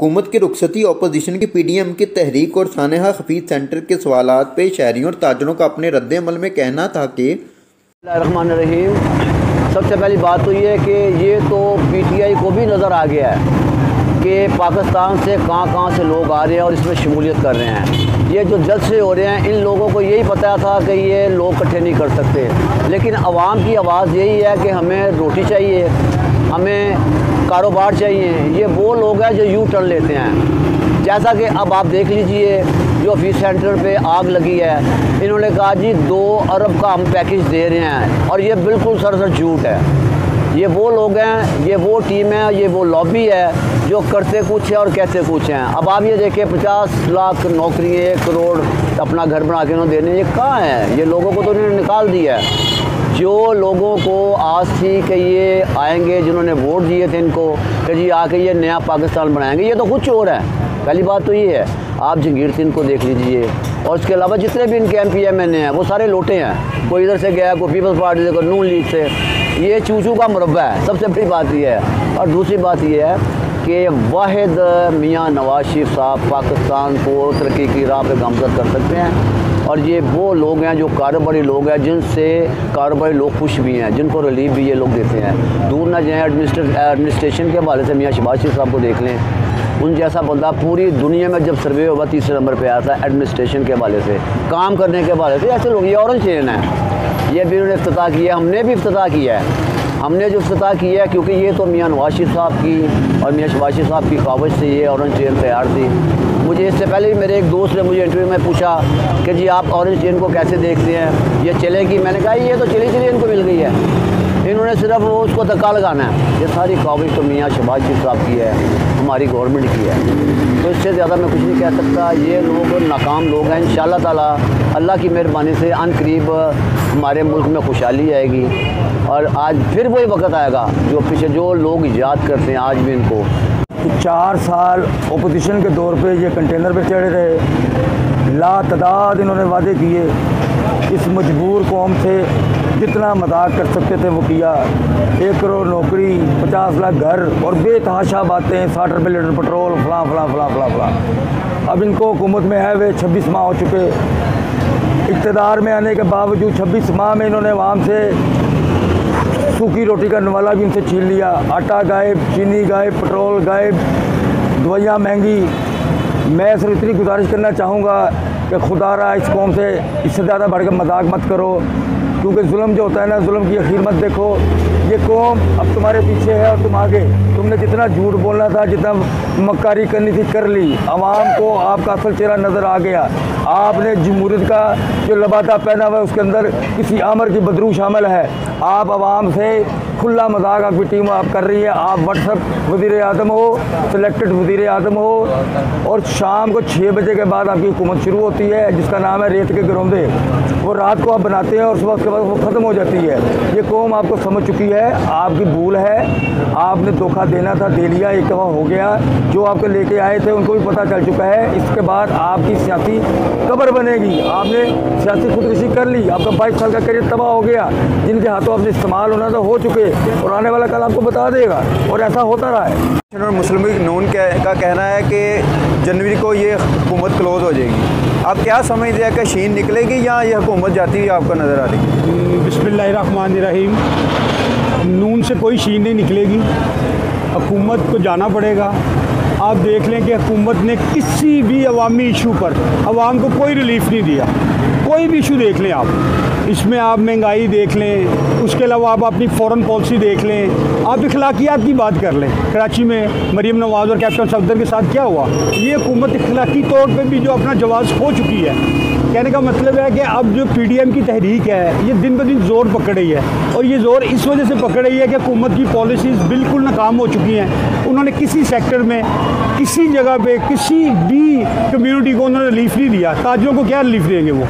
हुकूमत की रुखसती, अपोजिशन की PDM की तहरीक और सानेहा हफीज सेंटर के सवालात पे शहरियों और ताजरों का अपने रद्द-ए-अमल में कहना था कि रहमानिर्रहीम। सबसे पहली बात तो ये है कि ये तो PTI को भी नज़र आ गया है कि पाकिस्तान से कहाँ से लोग आ रहे हैं और इसमें शमूलियत कर रहे हैं। ये जो जलसे हो रहे हैं, इन लोगों को यही पता था कि ये लोग इकट्ठे नहीं कर सकते, लेकिन आवाम की आवाज़ यही है कि हमें रोटी चाहिए, हमें कारोबार चाहिए। ये वो लोग हैं जो यू टर्न लेते हैं। जैसा कि अब आप देख लीजिए, जो हफीज सेंटर पे आग लगी है, इन्होंने कहा जी 2 अरब का हम पैकेज दे रहे हैं, और ये बिल्कुल सरासर झूठ है। ये वो लोग हैं, ये वो टीम है, ये वो लॉबी है जो करते कुछ है और कहते कुछ हैं। अब आप ये देखें, 50 लाख नौकरी, 1 करोड़ अपना घर बना के उन्होंने देने, ये कहाँ है? ये लोगों को तो उन्होंने निकाल दिया है। जो लोगों को आस थी कि ये आएंगे, जिन्होंने वोट दिए थे इनको कि जी आके ये नया पाकिस्तान बनाएंगे, ये तो कुछ और है। पहली बात तो ये है, आप जंगीर सिंह को देख लीजिए, और उसके अलावा जितने भी इनके MP MNA हैं वो सारे लोटे हैं। कोई इधर से गया, कोई पीपल्स पार्टी से, कोई नून लीग से। ये चूचू का मुरब्बा है, सबसे बड़ी बात ये है। और दूसरी बात ये है कि वाहिद मियाँ नवाज शरीफ साहब पाकिस्तान को तरक्की की राह पर गामज़द कर सकते हैं, और ये वो लोग हैं जो कारोबारी लोग हैं, जिनसे कारोबारी लोग खुश भी हैं, जिनको रिलीफ भी ये लोग देते हैं। दूर ना जाएँ, एडमिनिस्ट्रेशन के हवाले से मियाँ शहबाज शरीफ साहब को देख लें। उन जैसा बंदा पूरी दुनिया में जब सर्वे होगा 3रे नंबर पे आया था एडमिनिस्ट्रेशन के हवाले से, काम करने के हवाले से। ऐसे लोग, ये ऑरेंज चेन है, ये भी उन्होंने इफ्तिताह किया, हमने भी इफ्तिताह किया है। हमने जो इफ्तिताह किया है, क्योंकि ये तो मियाँ नवाज शरीफ साहब की और मियाँ शहबाज शरीफ साहब की ख्वाहिश से ये ऑरेंज चेन तैयार थी। मुझे इससे पहले मेरे एक दोस्त ने मुझे इंटरव्यू में पूछा कि जी आप ऑरेंज चेन को कैसे देखते हैं, ये चलेगी? मैंने कहा ये तो चली इनको मिल गई है, इन्होंने सिर्फ वो उसको धक्का लगाना है। ये सारी ख्वाहिश तो मियाँ शहबाज शरीफ साहब की है, हमारी गवर्नमेंट की है। तो इससे ज़्यादा मैं कुछ नहीं कह सकता। ये लोग नाकाम लोग हैं। इंशाअल्लाह ताला अल्लाह की मेहरबानी से अनकरीब हमारे मुल्क में खुशहाली आएगी, और आज फिर वही वक्त आएगा जो पीछे जो लोग याद करते हैं आज भी इनको। 4 साल ओपोजिशन के दौर पे ये कंटेनर पे चढ़े रहे, लातादाद इन्होंने वादे किए, इस मजबूर कौम से जितना मजाक कर सकते थे वो किया। 1 करोड़ नौकरी, 50 लाख घर, और बेतहाशा बातें, 60 रुपये लीटर पेट्रोल, फलां फलां फलां फलां फलां। अब इनको हुकूमत में है वे 26 माह हो चुके। इक़्तिदार में आने के बावजूद 26 माह में इन्होंने आवाम से सूखी रोटी का नवाला भी उनसे छीन लिया। आटा गायब, चीनी गायब, पेट्रोल गायब, दवाइयाँ महंगी। मैं सिर्फ इतनी गुजारिश करना चाहूँगा कि खुदारा इस कौम से इससे ज़्यादा बढ़कर मजाक मत करो, क्योंकि जुल्म जो होता है ना, जुल्म की आखिर मत देखो। ये कौम अब तुम्हारे पीछे है और तुम आगे। तुमने जितना झूठ बोलना था, जितना मक्कारी करनी थी, कर ली। आवाम को आपका असल चेहरा नज़र आ गया। आपने जमहूरियत का जो लबादा पहना हुआ है उसके अंदर किसी आमर की बदरू शामिल है। आप आवाम से खुला मजाक आपकी टीम आप कर रही है। आप व्हाट्सएप वज़ीर आज़म हो, सिलेक्टेड वज़ीर आज़म हो, और शाम को 6 बजे के बाद आपकी हुकूमत शुरू होती है, जिसका नाम है रेत के गिरौंदे। वो रात को आप बनाते हैं और सुबह के बाद वो ख़त्म हो जाती है। ये कौम आपको समझ चुकी है, आपकी भूल है। आपने धोखा देना था, दे लिया, एक दफ़ा हो गया। जो आपको लेके आए थे उनको भी पता चल चुका है। इसके बाद आपकी सियासी कब्र बनेगी। आपने सियासी खुदकुशी कर ली, आपका 22 साल का करियर तबाह हो गया। जिनके हाथों आपने इस्तेमाल होना था हो चुके, और आने वाला कल आपको बता देगा, और ऐसा होता रहा है। और मुस्लिम लीग नून का कहना है कि जनवरी को ये हुकूमत क्लोज़ हो जाएगी। आप क्या समझते हैं कि शीन निकलेगी या ये हुकूमत जाती हुई आपको नज़र आ रही है? बिस्मिल्लाहिर्रहमानिर्रहीम। नून से कोई शीन नहीं निकलेगी, हुकूमत को जाना पड़ेगा। आप देख लें कि हुकूमत ने किसी भी अवामी इशू पर अवाम को कोई रिलीफ नहीं दिया। कोई भी इशू देख लें आप, इसमें आप महंगाई देख लें, उसके अलावा आप अपनी फ़ॉरेन पॉलिसी देख लें, आप इखलाकियात की बात कर लें। कराची में मरीम नवाज़ और कैप्टन सफदर के साथ क्या हुआ? ये हुकूमत इखलाकी तौर पे भी जो अपना जवाब खो चुकी है। कहने का मतलब है कि अब जो PDM की तहरीक है, ये दिन ब दिन ज़ोर पकड़ रही है, और ये ज़ोर इस वजह से पकड़ रही है कि हुकूमत की पॉलिसीज़ बिल्कुल नाकाम हो चुकी हैं। उन्होंने किसी सेक्टर में, किसी जगह पे, किसी भी कम्युनिटी को उन्होंने रिलीफ नहीं दिया। ताजरों को क्या रिलीफ देंगे वो?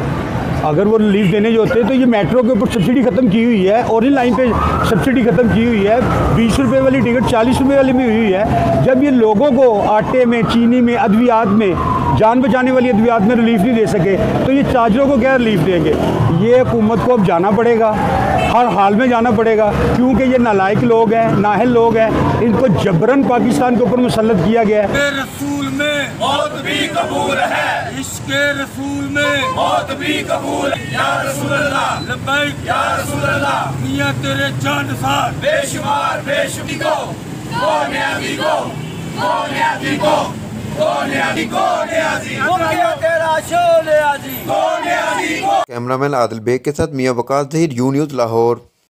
अगर वो रिलीफ देने जो होते तो ये मेट्रो के ऊपर सब्सिडी ख़त्म की हुई है, ऑरेंज लाइन पे सब्सिडी ख़त्म की हुई है, 20 रुपये वाली टिकट 40 रुपये वाली भी हुई है। जब ये लोगों को आटे में, चीनी में, अद्वियात में जान बचाने वाली अद्वियात में रिलीफ नहीं दे सके, तो ये ताजरों को क्या रिलीफ देंगे। ये हुकूमत को अब जाना पड़ेगा, हर हाल में जाना पड़ेगा, क्योंकि ये नालायक लोग हैं, नाहल लोग हैं, इनको जबरन पाकिस्तान के ऊपर मुसल्लत किया गया है। रसूल में मौत भी कबूल है, इश्क़ रसूल में मौत भी कबूल है। या रसूल अल्लाह लब्बैक या रसूल अल्लाह, मियां तेरे जान सार बेशुमार बेशुमार को कौन है अभी को, कौन है अभी को, कौन है अभी, कौन है अजी, तेरा शोले अजी, कौन है अजी को। कैमरामैन आदिल बेग के साथ मियां वकास जहीर, यू न्यूज़ लाहौर।